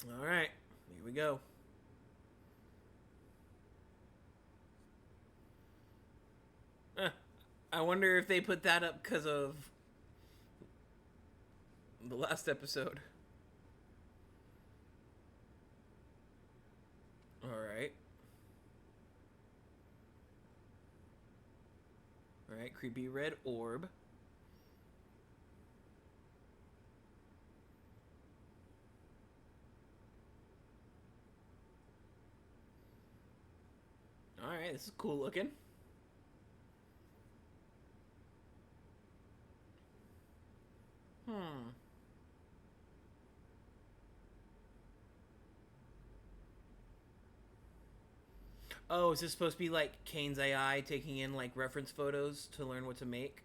All right, here we go. Eh, I wonder if they put that up because of the last episode. All right. All right, creepy red orb. All right, this is cool looking. Hmm. Oh, is this supposed to be like Kane's AI taking in like reference photos to learn what to make?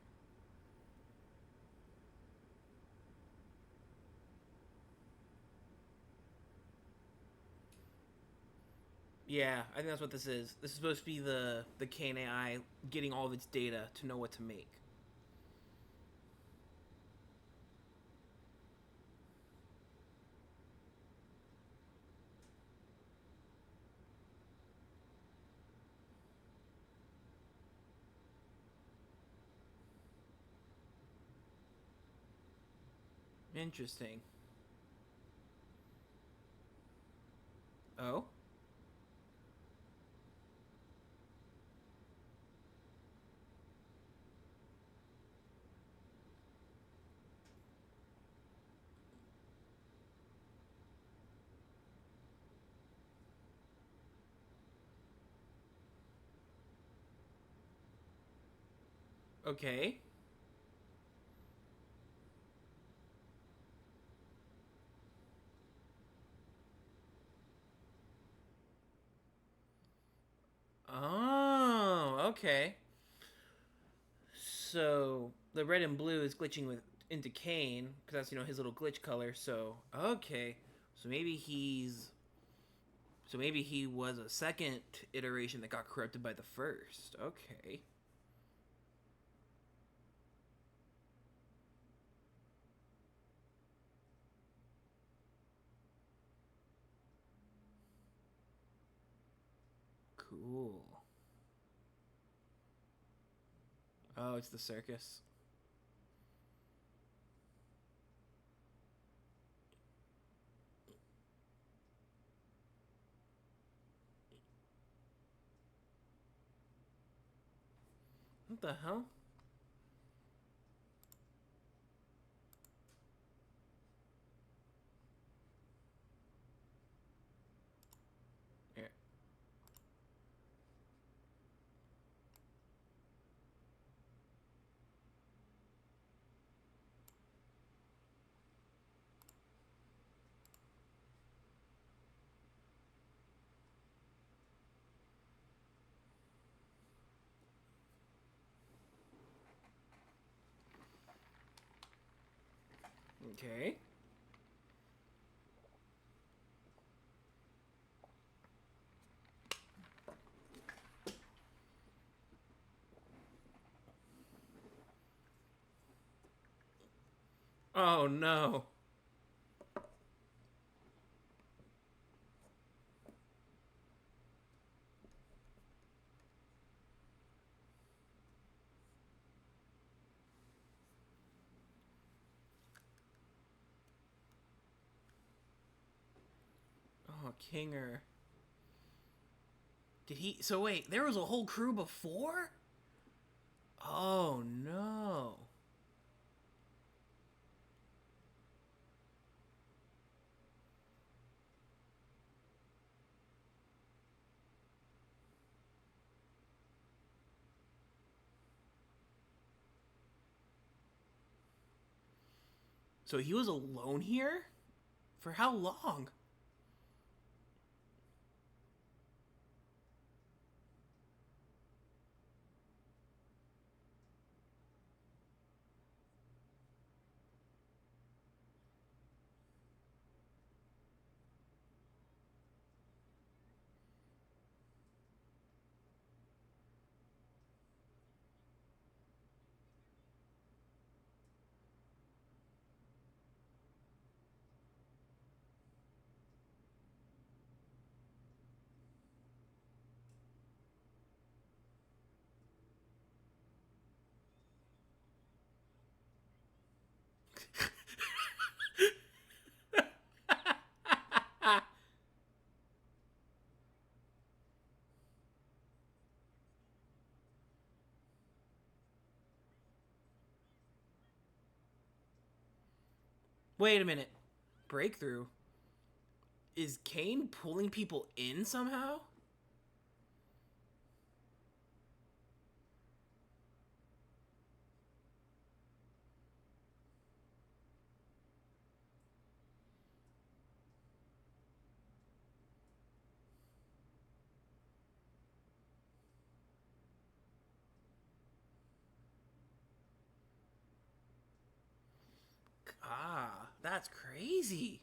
Yeah, I think that's what this is. This is supposed to be the Kane AI getting all of its data to know what to make. Interesting. Oh, okay. Oh, okay. So the red and blue is glitching with into Kane because that's his little glitch color. So okay, so maybe he was a second iteration that got corrupted by the first. Okay, cool. Oh, it's the circus. What the hell? Here. Okay. Oh no. Oh, Kinger. Did he? So wait, there was a whole crew before? Oh no. So he was alone here? For how long? Wait a minute. Breakthrough? Is Kane pulling people in somehow? Ah, that's crazy.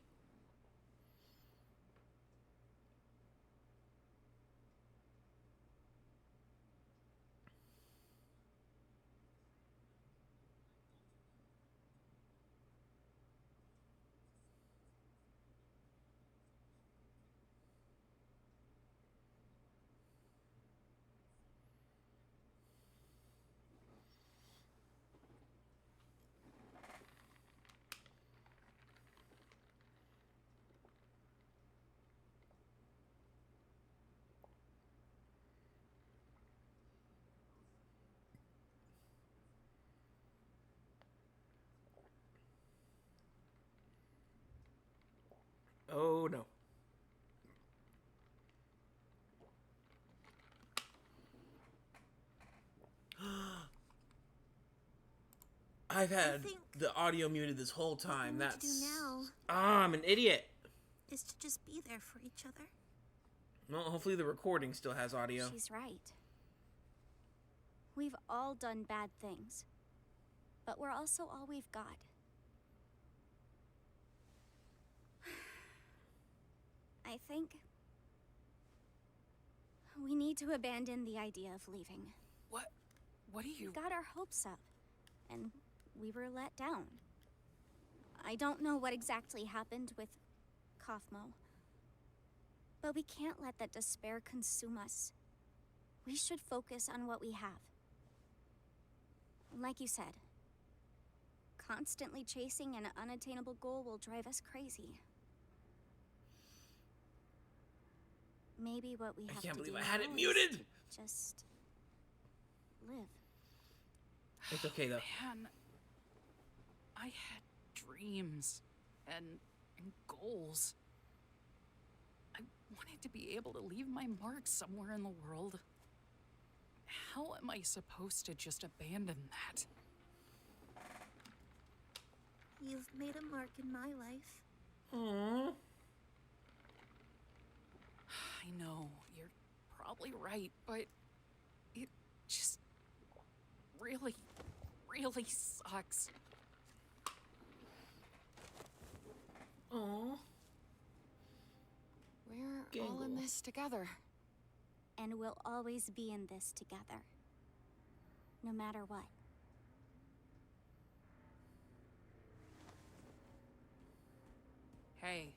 Oh no. I've had the audio muted this whole time. What we need to do now I'm an idiot. is to just be there for each other. Well, hopefully the recording still has audio. She's right. We've all done bad things, but we're also all we've got. I think we need to abandon the idea of leaving. What do you... We got our hopes up, and we were let down. I don't know what exactly happened with Kaufmo, but we can't let that despair consume us. We should focus on what we have. Like you said, constantly chasing an unattainable goal will drive us crazy. Maybe what we have to do I can't believe I had it now muted! is to just live. It's okay though. Man, I had dreams and goals. I wanted to be able to leave my mark somewhere in the world. How am I supposed to just abandon that? You've made a mark in my life. Aww. I know, you're probably right, but it just really sucks. Aww. We're All in this together. and we'll always be in this together. No matter what. Hey.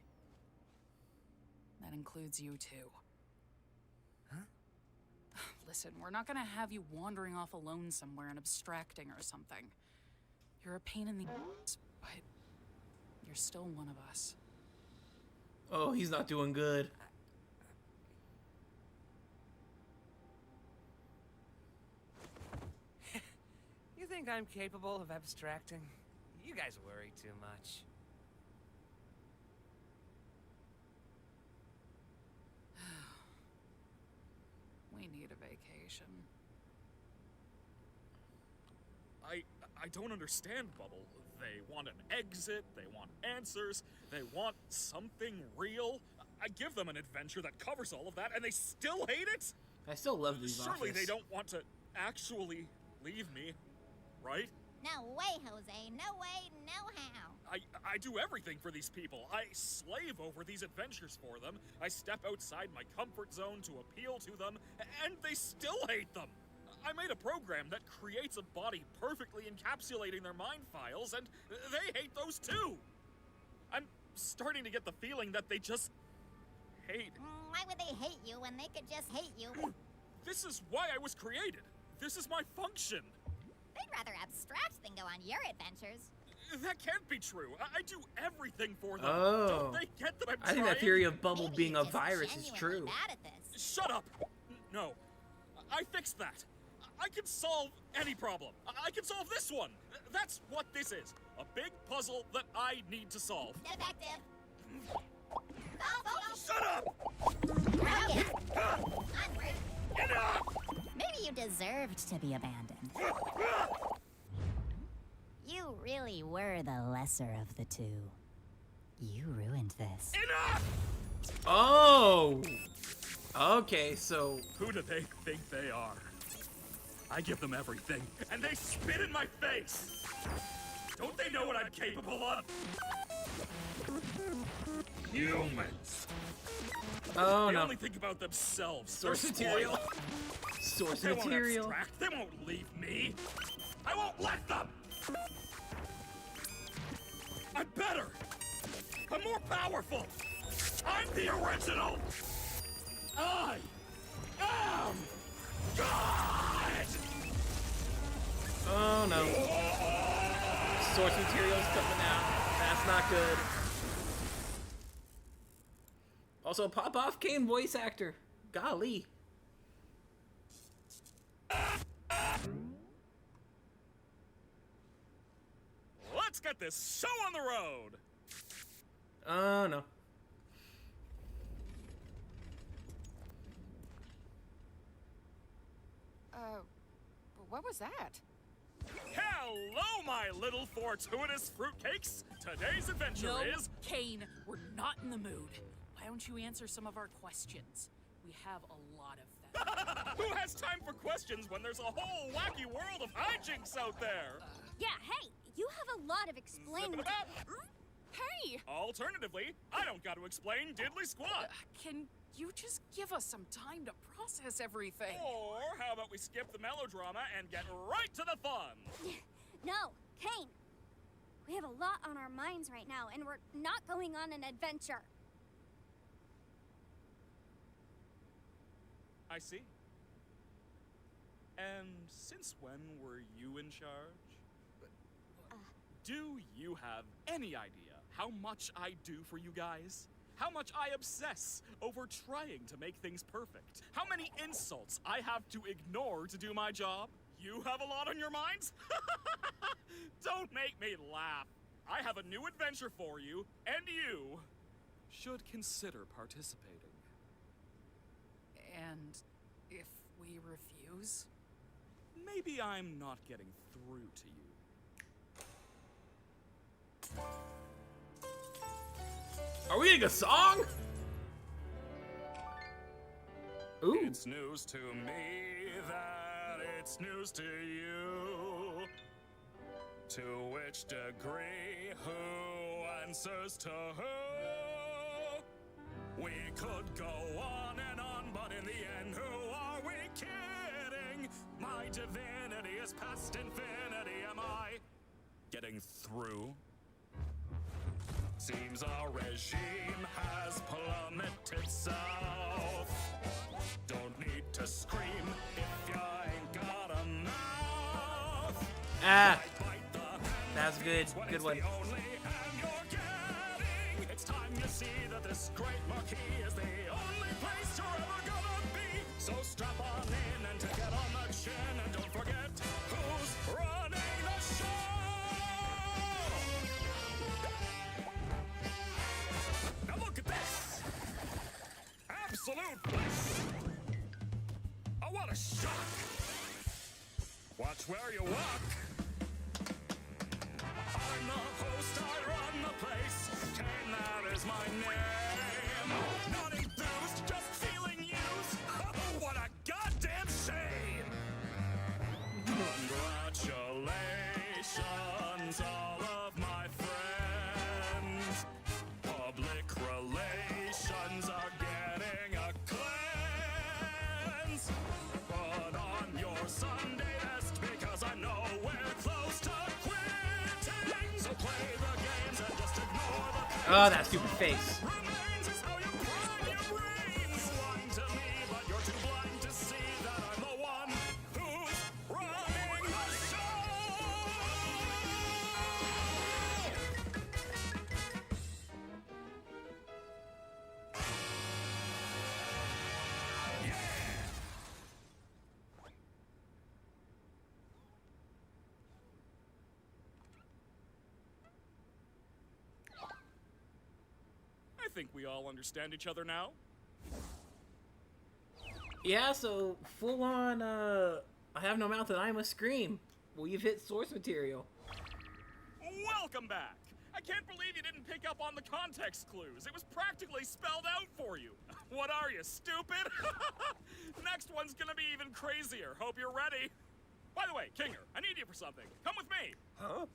That includes you too. Huh? Listen, we're not gonna have you wandering off alone somewhere and abstracting or something. You're a pain in the ass, but you're still one of us. Oh, he's not doing good. You think I'm capable of abstracting? You guys worry too much. We need a vacation. I don't understand, Bubble. They want an exit, they want answers, they want something real. I give them an adventure that covers all of that, and they still hate it? I still love these Surely office. they don't want to actually leave me, right? No way, Jose. No way, no how. I do everything for these people. I slave over these adventures for them. I step outside my comfort zone to appeal to them, and they still hate them. I made a program that creates a body perfectly encapsulating their mind files, and they hate those too. I'm starting to get the feeling that they just hate. Why would they hate you when they could just hate you? This is why I was created. This is my function. They'd rather abstract than go on your adventures. That can't be true. I do everything for them. Oh. Don't they get that I'm I think trying? that theory of Bubble Maybe being you're a just virus is genuinely true. bad at this. Shut up! No. I fixed that. I can solve any problem. I can solve this one. That's what this is. A big puzzle that I need to solve. Defective. Shut up! Brilliant. Onward. Enough! Maybe you deserved to be abandoned. You really were the lesser of the two. You ruined this. Enough! Oh! Okay, so... Who do they think they are? I give them everything, and they spit in my face! Don't they know what I'm capable of? Humans! Oh, They no. only think about themselves. Source They're material. spoiled. Source They won't material. abstract. They won't leave me. I won't let them! I'm better! I'm more powerful! I'm the original! I am God! Oh, no. Source material's coming out. That's not good. Also, pop off Kane voice actor. Golly. Let's get this show on the road! Oh, no. What was that? Hello, my little fortuitous fruitcakes! Today's adventure No, is... Kane, we're not in the mood. Why don't you answer some of our questions? We have a lot of them. Who has time for questions when there's a whole wacky world of hijinks out there? Yeah, hey, you have a lot of explaining. Hey! Alternatively, I don't got to explain diddly squat. Can you just give us some time to process everything? Or how about we skip the melodrama and get right to the fun? No, Kane. We have a lot on our minds right now, and we're not going on an adventure. I see. And since when were you in charge? Do you have any idea how much I do for you guys? How much I obsess over trying to make things perfect? How many insults I have to ignore to do my job? You have a lot on your minds? Don't make me laugh. I have a new adventure for you, and you should consider participating. And if we refuse? Maybe I'm not getting through to you. Are we getting a song? Ooh. It's news to me that it's news to you. To which degree, who answers to who? We could go on and on, but in the end, who are we kidding? My divinity is past infinity. Am I getting through? Seems our regime has plummeted south. Don't need to scream if you ain't got a mouth. Ah, Bite the hand that's good. when Good it's one. the only hand you're getting. It's time you see that this great marquee is the only place you're ever gonna be. So strap on in and take it on the chin, and don't forget who's running the show. Now look at this! Absolute bliss! Oh, what a shock! Watch where you walk! I'm the host, I run the place. Kane, that is my name. Not enthused, just feeling used. Oh, what a goddamn shame! Congratulations, all of my friends. Public relations are getting a cleanse. Put on your Sunday best because I know we're close to quitting. So play the games and just ignore the pain. Oh, that stupid face. Remains is how you prime your brains. One to me, but you're too blind to see that I'm the one who's running the show. think we all understand each other now. Yeah, so full on, I have no mouth and I must scream. Well, you've hit source material. Welcome back! I can't believe you didn't pick up on the context clues. It was practically spelled out for you. What are you, stupid? Next one's gonna be even crazier. Hope you're ready. By the way, Kinger, I need you for something. Come with me. Huh?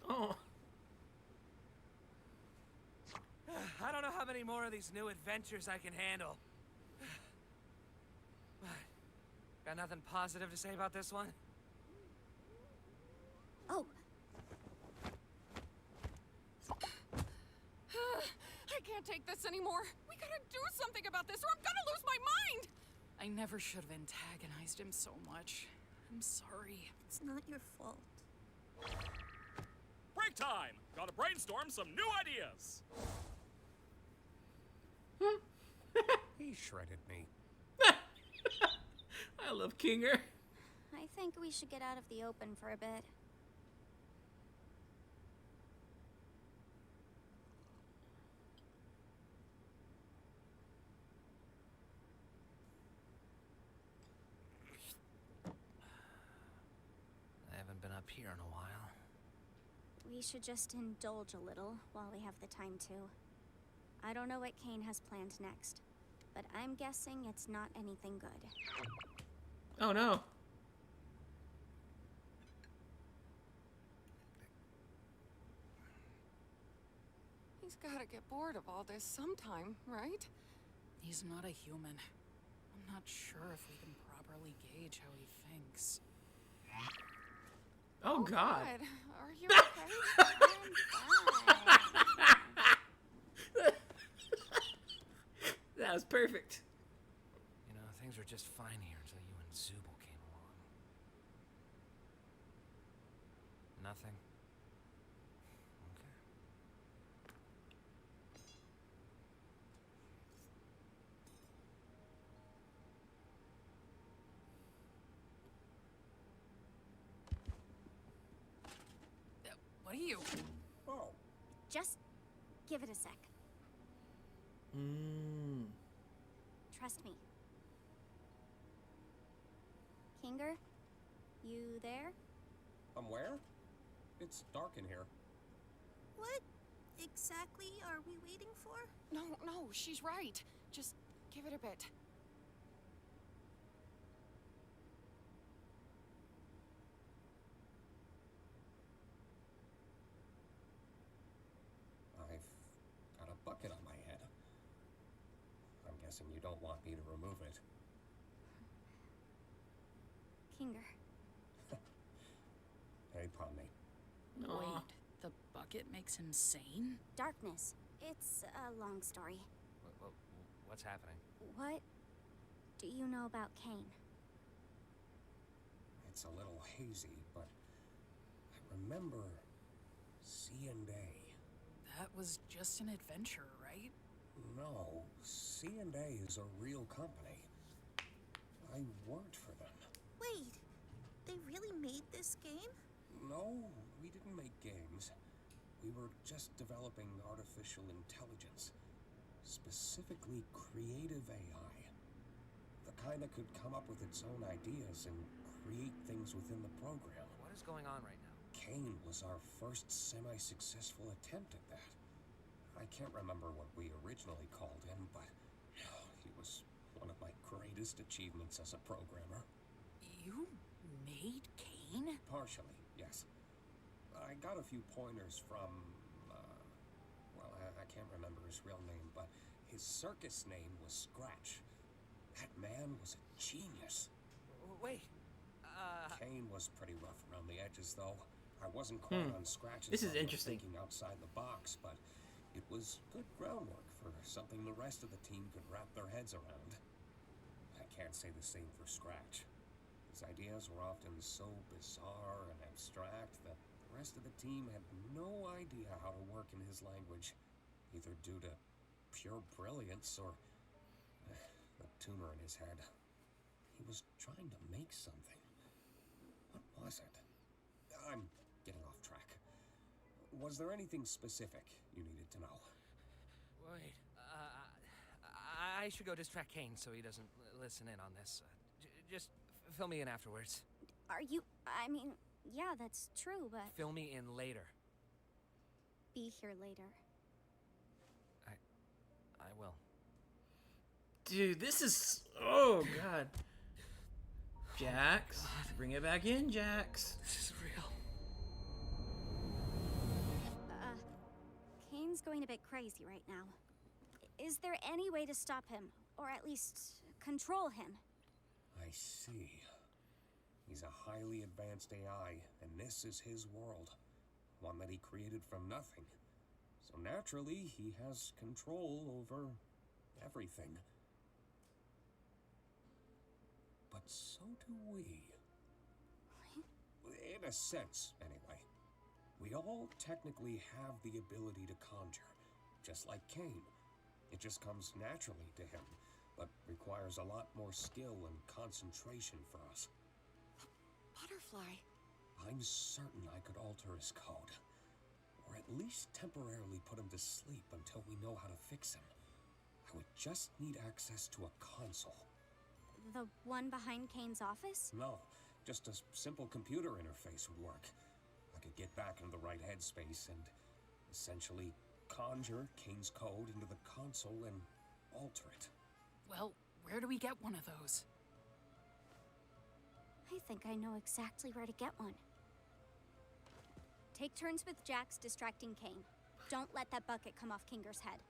Oh. I don't know how many more of these new adventures I can handle. Got nothing positive to say about this one? Oh, I can't take this anymore. We gotta do something about this or I'm gonna lose my mind! I never should have antagonized him so much. I'm sorry. It's not your fault. Break time! Gotta brainstorm some new ideas. He shredded me. I love Kinger. I think we should get out of the open for a bit. I haven't been up here in a while. We should just indulge a little while we have the time to. I don't know what Kane has planned next, but I'm guessing it's not anything good. Oh no. He's gotta get bored of all this sometime, right? He's not a human. I'm not sure if we can properly gauge how he thinks. Oh god. Are you okay? That was perfect. You know, things were just fine here until you and Zubul came along. Nothing? Okay. What are you? Oh. Just give it a sec. Trust me. Kinger, you there? I'm where? It's dark in here. What exactly are we waiting for? No, she's right. Just give it a bit. I've got a bucket on my head. I'm guessing you don't want me to remove it. Kinger. Hey, Pomni. Aw. Wait, the bucket makes him sane? Darkness. It's a long story. What's happening? What do you know about Kane? It's a little hazy, but I remember C&A. That was just an adventure, right? No, C&A is a real company. I worked for them. Wait, they really made this game? No, we didn't make games. We were just developing artificial intelligence. Specifically creative AI. The kind that could come up with its own ideas and create things within the program. What is going on right now? Kane was our first semi-successful attempt at that. I can't remember what we originally called him, but he was one of my greatest achievements as a programmer. You made Kane? Partially, yes. I got a few pointers from, I can't remember his real name, but his circus name was Scratch. That man was a genius. Wait, Kane was pretty rough around the edges, though. I wasn't quite on Scratch's This is level of interesting. thinking outside the box, but it was good groundwork for something the rest of the team could wrap their heads around. I can't say the same for Scratch. His ideas were often so bizarre and abstract that the rest of the team had no idea how to work in his language, either due to pure brilliance or the tumor in his head. He was trying to make something. What was it? Was there anything specific you needed to know? Wait, I should go distract Kane so he doesn't listen in on this. Just fill me in afterwards. Are you. I mean, yeah, that's true, but. Fill me in later. Be here later. I will. Dude, this is... Oh, God. Jax. Bring it back in, Jax. This is real. Kane's going a bit crazy right now. Is there any way to stop him? Or at least control him? I see. He's a highly advanced AI, and this is his world. One that he created from nothing. So naturally, he has control over everything. But so do we. In a sense, anyway. We all technically have the ability to conjure, just like Kane. It just comes naturally to him, but requires a lot more skill and concentration for us. Butterfly. I'm certain I could alter his code. Or at least temporarily put him to sleep until we know how to fix him. I would just need access to a console. The one behind Kane's office? No, just a simple computer interface would work. I could get back into the right headspace and essentially conjure Kane's code into the console and alter it. Well, where do we get one of those? I think I know exactly where to get one. Take turns with Jax distracting Kane. Don't let that bucket come off Kinger's head.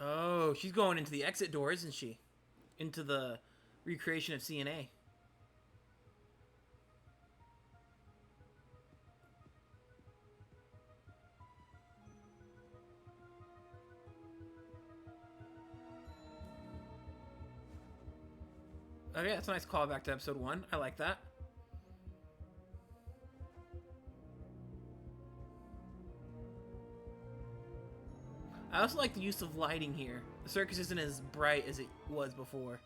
Oh, she's going into the exit door, isn't she? Into the recreation of CNA. Okay, that's a nice callback to episode 1. I like that. I also like the use of lighting here. The circus isn't as bright as it was before.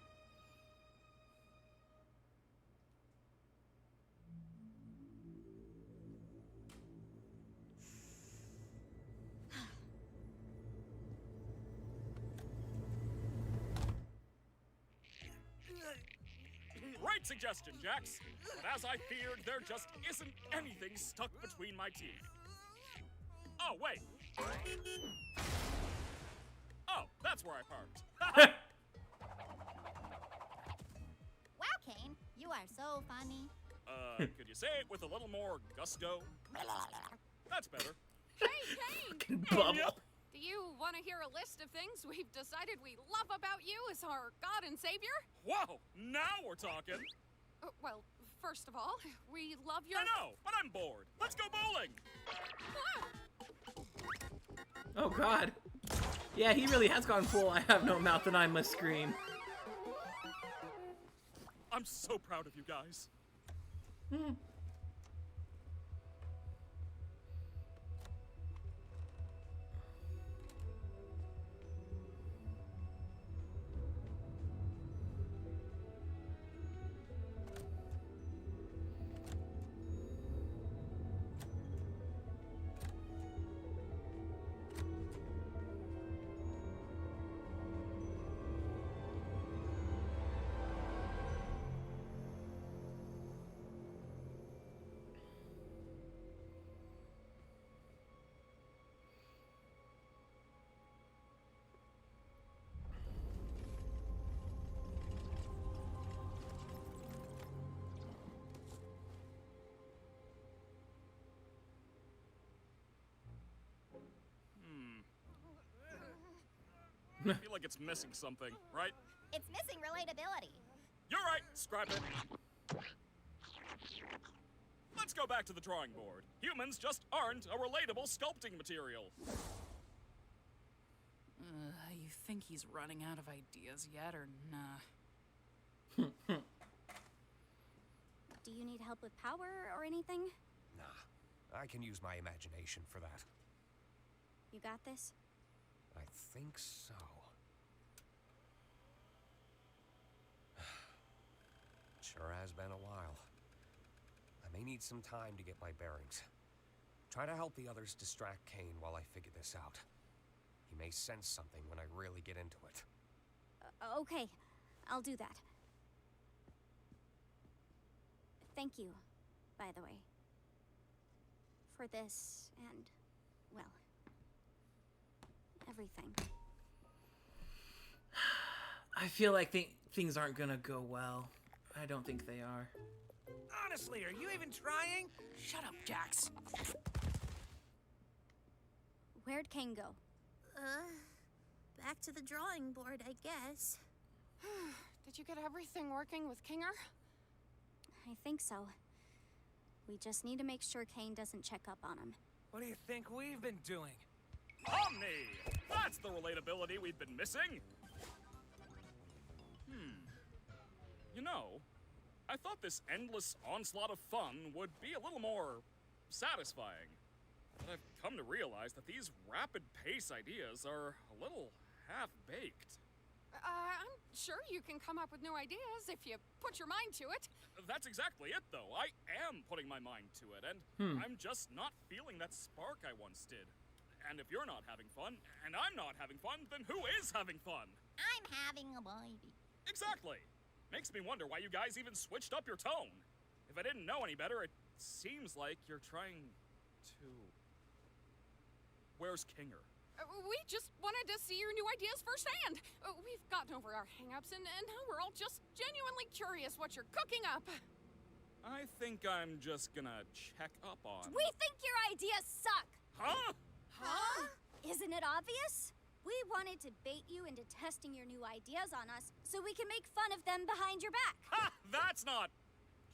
Great suggestion, Jax. But as I feared, there just isn't anything stuck between my teeth. Oh, wait. Oh, that's where I parked. Wow, Kane, you are so funny. Could you say it with a little more gusto? That's better. Hey, Kane! Fucking bubble. Do you want to hear a list of things we've decided we love about you as our God and Savior? Whoa, now we're talking. Well, first of all, we love your... I know, but I'm bored. Let's go bowling. Oh, God. Yeah, he really has gone full I have no mouth and I must scream. I'm so proud of you guys. I feel like it's missing something, right? It's missing relatability. You're right, scrap it. Let's go back to the drawing board. Humans just aren't a relatable sculpting material. You think he's running out of ideas yet, or nah? Do you need help with power or anything? Nah, I can use my imagination for that. You got this? I think so. Sure has been a while. I may need some time to get my bearings. Try to help the others distract Kane while I figure this out. He may sense something when I really get into it. Okay, I'll do that. Thank you, by the way. For this and, well, everything. I feel like things aren't gonna go well. I don't think they are. Honestly, are you even trying? Shut up, Jax. Where'd Kane go? Back to the drawing board, I guess. Did you get everything working with Kinger? I think so. We just need to make sure Kane doesn't check up on him. What do you think we've been doing? Omni! That's the relatability we've been missing! You know, I thought this endless onslaught of fun would be a little more satisfying. But I've come to realize that these rapid pace ideas are a little half-baked. I'm sure you can come up with new ideas if you put your mind to it. That's exactly it, though. I am putting my mind to it, and I'm just not feeling that spark I once did. And if you're not having fun, and I'm not having fun, then who is having fun? I'm having a baby. Exactly. Makes me wonder why you guys even switched up your tone. If I didn't know any better, it seems like you're trying to... Where's Kinger? We just wanted to see your new ideas firsthand. We've gotten over our hang-ups, and now we're all just genuinely curious what you're cooking up. I think I'm just gonna check up on... We think your ideas suck! Huh? Huh? Isn't it obvious? We wanted to bait you into testing your new ideas on us so we can make fun of them behind your back. Ha! That's not...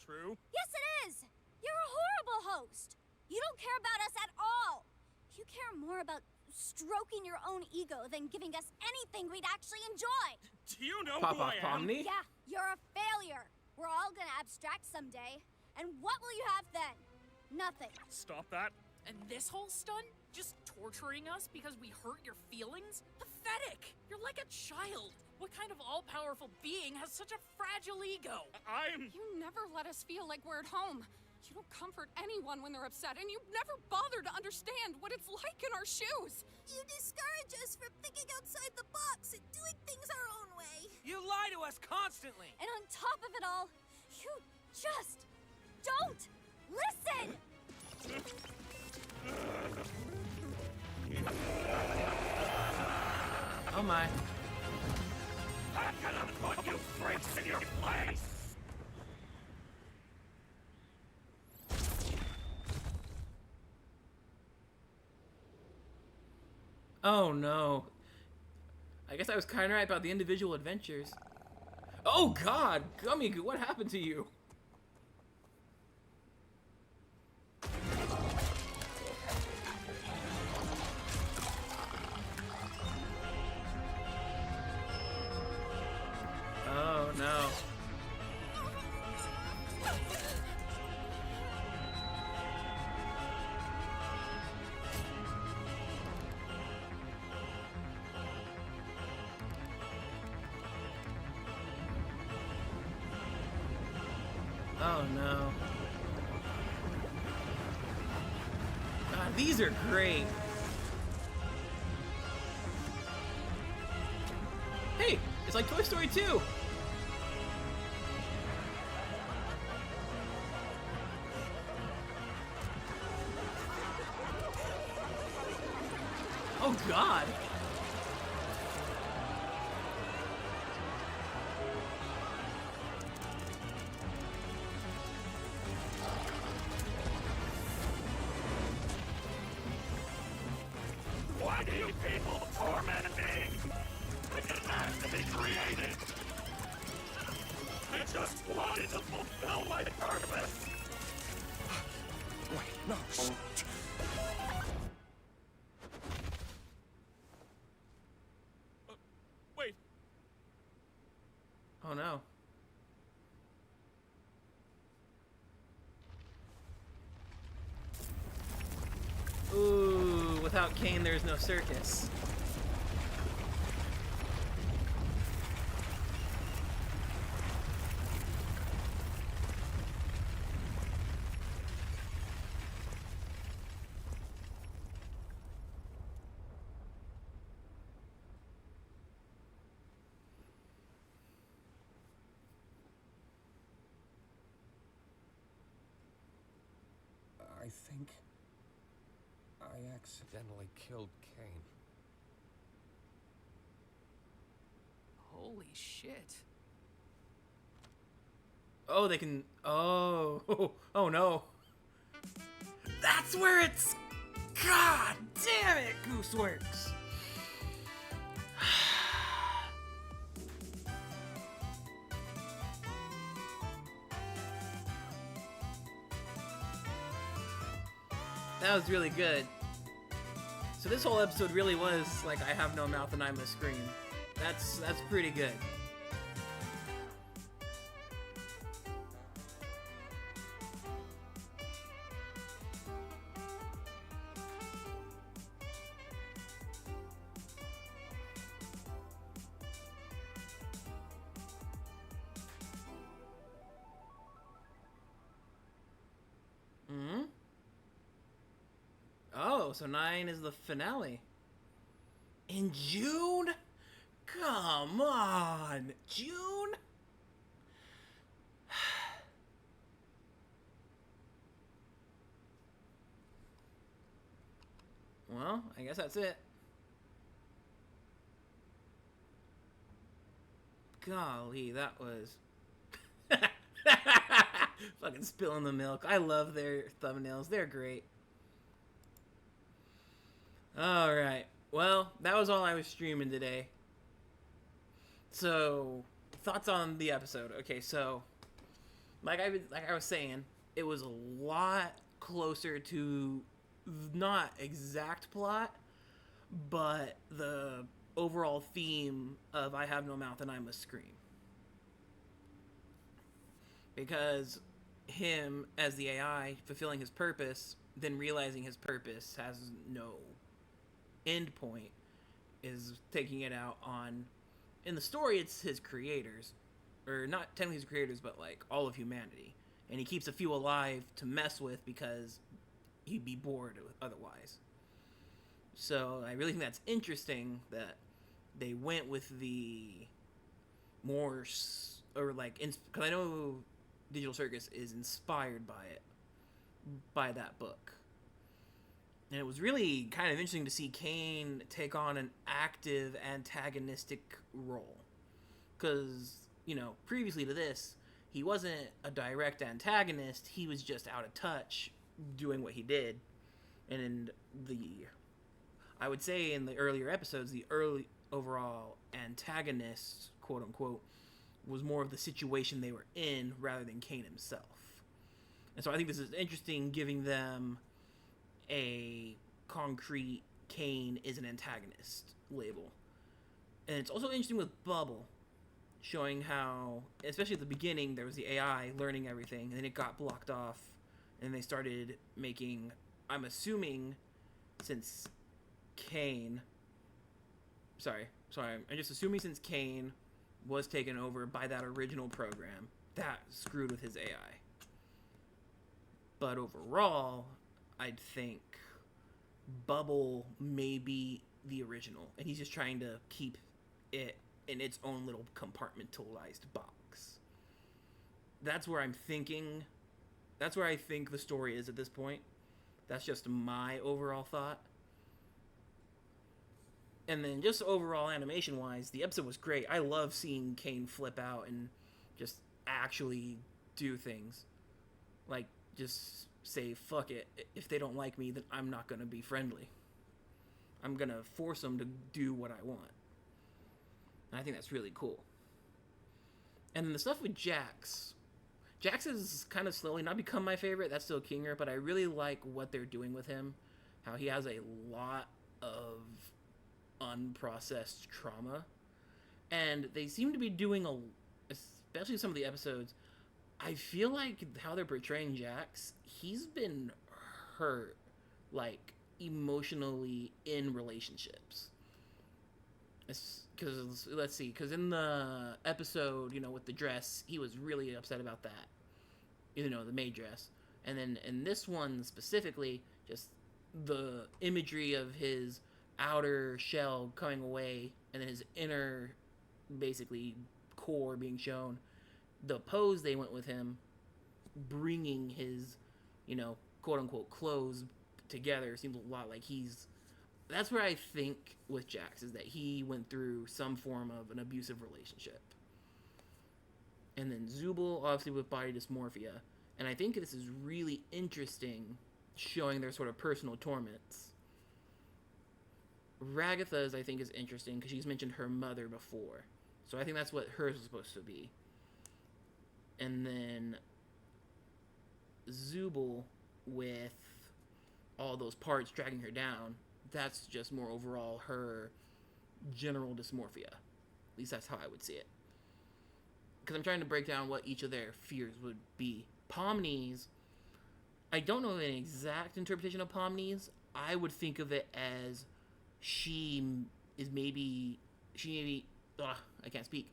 true. Yes, it is! You're a horrible host! You don't care about us at all! You care more about stroking your own ego than giving us anything we'd actually enjoy! Do you know Pop who off, I am? Pomni? Yeah, you're a failure! We're all gonna abstract someday. And what will you have then? Nothing. Stop that. And this whole stunt? Just torturing us because we hurt your feelings? Pathetic! You're like a child. What kind of all-powerful being has such a fragile ego? I'm... You never let us feel like we're at home. You don't comfort anyone when they're upset, and you never bother to understand what it's like in our shoes. You discourage us from thinking outside the box and doing things our own way. You lie to us constantly! And on top of it all, you just don't listen! Oh my. I'm gonna put you freaks in your place! Oh no. I guess I was kind of right about the individual adventures. Oh god! Gummy, what happened to you? Oh no. Oh no. God, these are great. Hey, it's like Toy Story 2. Oh god. Why do you people torment me? It didn't have to be created. I just wanted to fulfill my purpose. Wait, no. Wait. Oh no. Ooh, without Kane, there's no circus. think I accidentally killed Kane. Holy shit. Oh, they can... Oh. Oh, no. That's where it's... God damn it, Gooseworks. That was really good. So this whole episode really was like I have no mouth and I must scream. That's pretty good. Oh, so 9 is the finale. In June? Come on! June? Well, I guess that's it. Golly, that was... Fucking spilling the milk. I love their thumbnails. They're great. Alright. Well, that was all I was streaming today. So, thoughts on the episode. Okay, so, like I was saying, it was a lot closer to not exact plot, but the overall theme of I have no mouth and I must scream. Because him, as the AI, fulfilling his purpose, then realizing his purpose has no end point, is taking it out on... In the story, it's his creators. Or not technically his creators, but like all of humanity. And he keeps a few alive to mess with because he'd be bored otherwise. So I really think that's interesting that they went with the more... Or like... Because I know Digital Circus is inspired by it. By that book. And it was really kind of interesting to see Kane take on an active antagonistic role. Because, you know, previously to this, he wasn't a direct antagonist. He was just out of touch doing what he did. And in the... I would say in the earlier episodes, the early overall antagonist, quote unquote, was more of the situation they were in rather than Kane himself. And so I think this is interesting, giving them a concrete Kane is an antagonist label. And it's also interesting with Bubble, showing how, especially at the beginning, there was the AI learning everything, and then it got blocked off, and they started making, I'm assuming, since Kane, I'm just assuming since Kane was taken over by that original program, that screwed with his AI. But overall, I'd think Bubble may be the original, and he's just trying to keep it in its own little compartmentalized box. That's where I'm thinking. That's where I think the story is at this point. That's just my overall thought. And then just overall animation-wise, the episode was great. I love seeing Kane flip out and just actually do things. Like, just say, fuck it. If they don't like me, then I'm not going to be friendly. I'm going to force them to do what I want. And I think that's really cool. And then the stuff with Jax. Jax has kind of slowly not become my favorite. That's still Kinger, but I really like what they're doing with him. How he has a lot of unprocessed trauma. And they seem to be doing especially some of the episodes, I feel like how they're portraying Jax, he's been hurt, like, emotionally in relationships. Because, let's see, because in the episode, you know, with the dress, he was really upset about that. You know, the maid dress. And then in this one specifically, just the imagery of his outer shell coming away, and then his inner, basically, core being shown. The pose they went with him, bringing his, you know, quote unquote close together seems a lot like he's. That's where I think with Jax is that he went through some form of an abusive relationship. And then Zubul, obviously with body dysmorphia. And I think this is really interesting, showing their sort of personal torments. Ragatha's, I think, is interesting because she's mentioned her mother before. So I think that's what hers is supposed to be. And then Zubul, with all those parts dragging her down, that's just more overall her general dysmorphia. At least that's how I would see it. Because I'm trying to break down what each of their fears would be. Pomni's, I don't know an exact interpretation of Pomni's. I would think of it as she's maybe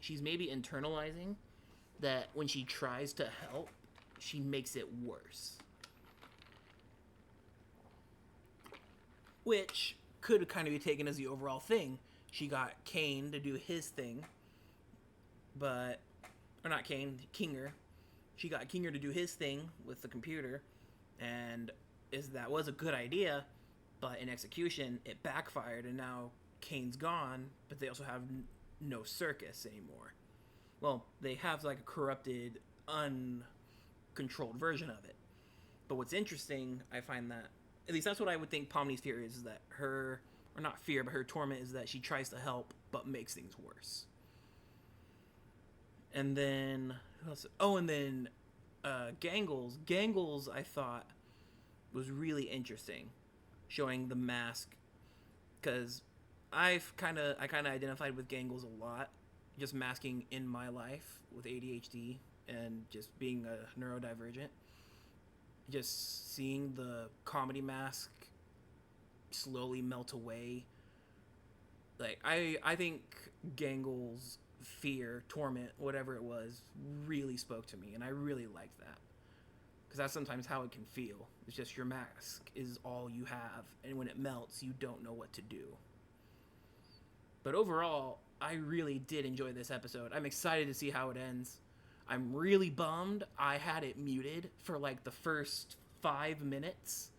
internalizing that when she tries to help, she makes it worse. Which could kind of be taken as the overall thing. She got Kane to do his thing, or not Kane, Kinger. She got Kinger to do his thing with the computer, and that was a good idea, but in execution, it backfired, and now Kane's gone, but they also have no Circus anymore. Well, they have like a corrupted, uncontrolled version of it. But what's interesting, I find that, at least that's what I would think Pomni's fear is that her, or not fear, but her torment is that she tries to help, but makes things worse. And then, who else? Oh, and then Gangles. Gangles, I thought, was really interesting, showing the mask, because I kind of identified with Gangles a lot, just masking in my life with ADHD and just being a neurodivergent. Just seeing the comedy mask slowly melt away. Like, I think Gangles' fear, torment, whatever it was, really spoke to me, and I really liked that. Because that's sometimes how it can feel. It's just your mask is all you have, and when it melts, you don't know what to do. But overall, I really did enjoy this episode. I'm excited to see how it ends. I'm really bummed I had it muted for like the first 5 minutes,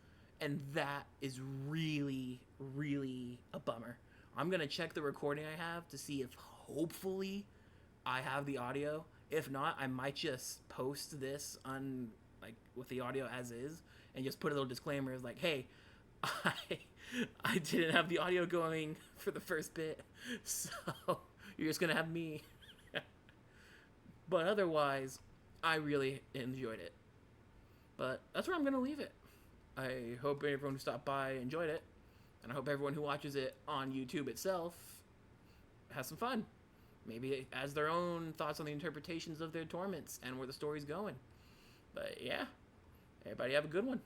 and that is really, really a bummer. I'm going to check the recording I have to see if hopefully I have the audio. If not, I might just post this on with the audio as is and just put a little disclaimer like, hey, I didn't have the audio going for the first bit, so you're just going to have me. But otherwise, I really enjoyed it. But that's where I'm going to leave it. I hope everyone who stopped by enjoyed it. And I hope everyone who watches it on YouTube itself has some fun. Maybe it adds their own thoughts on the interpretations of their torments and where the story's going. But yeah, everybody have a good one.